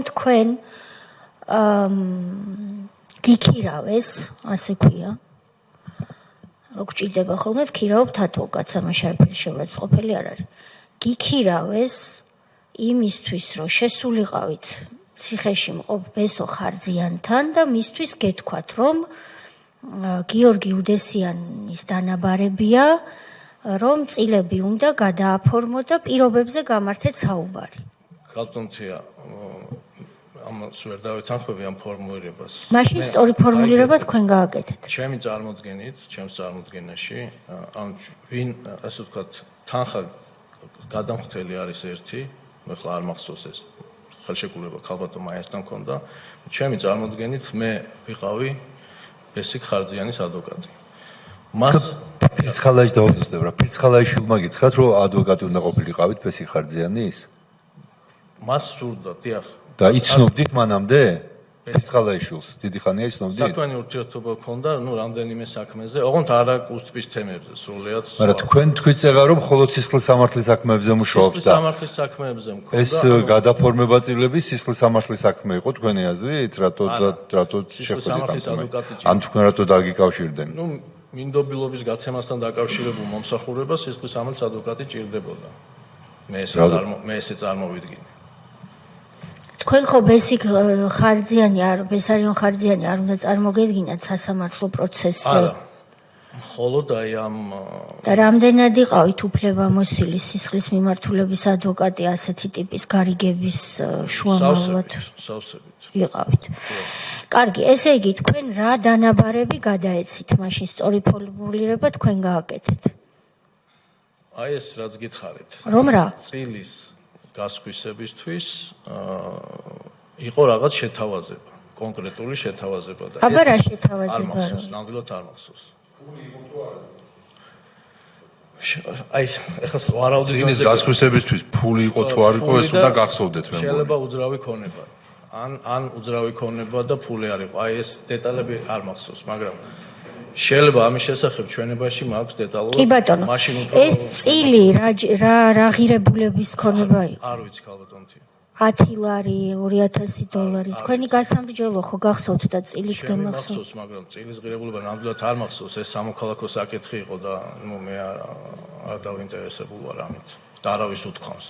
თქვენ გიქირავეს, ასე ქვია. რო გჭირდება ხოლმე ვქირავობთ ადვოკატს, ამაში არაფერი შეურაცხყოფელი არ არის. გიქირავეს იმისთვის, რომ შესულიყავით ციხეში მყოფ ბესო ხარძიანთან და მისთვის გეთქვათ, რომ გიორგი უდესიანის დანაბარებია, რომ წილები უნდა გადააფორმო და პირობებზე გამართეთ საუბარი. ხალხონთია ამას ვერ დავეთანხმები ამ ფორმულირებას. მაშინ სწორი ფორმულირება თქვენ გააკეთეთ. ჩემი წარმოდგენით, ჩემს წარმოდგენაში, ვინ ასე ვთქვათ, თანხა გადამხდელი არის ერთი, მე ხლა არ მახსოვს ეს ხელშეკრულება ქალბატონ მაიასთან მქონდა. ჩემი წარმოდგენით მე ვიყავი ბესიკ ხარძიანის ადვოკატი. მას ფირცხალაიში დავუძვებ რა, ფირცხალაიშვილმა გითხრათ, რომ ადვოკატი უნდა ყოფილიყავით ბესიკ ხარძიანის? მას სურდა, დიახ. და იცნობდით მანამდე? ფირცხალაიშვილს დიდი ხანია იცნობდით? საქმიანი ურთიერთობა ჰქონდა, რამდენიმე საქმეზე, ოღონდ არა უსტპის თემებზე, სრულიად. მაგრამ თქვენ თქვით წეგა, რომ მხოლოდ სისხლის სამართლის საქმეებზე მუშაობთ და სამართლის საქმეებზე მქონდა. ეს გადაფორმება წილების სისხლის სამართლის საქმე იყო თქვენი აზრით? რატო შეხვედით ამ თქვენ რატო დაგიკავშირდნენ? მინდობილობის გაცემასთან დაკავშირებულ მომსახურებას სისხლის სამართლის ადვოკატი ჭირდებოდა. მე ესე წარმოვიდგინე. თქვენ ხო ბესიკ ხარძიანი არ, ბესარიონ ხარძიანი არ უნდა წარმოგედგინათ სასამართლო პროცესზე? არა. მხოლოდ აი ამ და რამდენად იყავით უფლებამოსილი სისხლის მიმართულების ადვოკატი ასეთი ტიპის გარიგების შუამავლად? სავსებით. იყავით. კარგი, ესე იგი თქვენ რა დანაბარები გადაეცით, მაშინ სწორი ფორმულირება თქვენ გააკეთეთ. აი ეს რაც გითხარით. რომ რა? წილის გასხვისებისთვის იყო რაღაც შეთავაზება, კონკრეტული შეთავაზება და აბა რა შეთავაზება? ნამდვილად არ მახსოვს. აი ეს ეხლა ვარაუდი წილის გასხვისებისთვის ფული იყო თუ არ იყო, ეს უნდა გახსოვდეთ მე. შეიძლება უძრავი ქონება. ან უძრავი ქონება და ფული არ იყო. აი ეს დეტალები არ მახსოვს, მაგრამ შეიძლება ამის შესახებ ჩვენებაში მაქვს დეტალურად. კი ბატონო, ეს წილი რა ღირებულების ქონება იყო? არ ვიცი ქალბატონთი. 10 ლარი, 2000 დოლარი. თქვენი გასამრჯელო ხო გახსოვთ და წილიც გემახსოვთ? მახსოვს, მაგრამ წილის ღირებულება ნამდვილად არ მახსოვს. ეს სამოქალაქო საკითხი იყო და მე არ დავინტერესებული ვარ ამით. და არავის უთქვამს.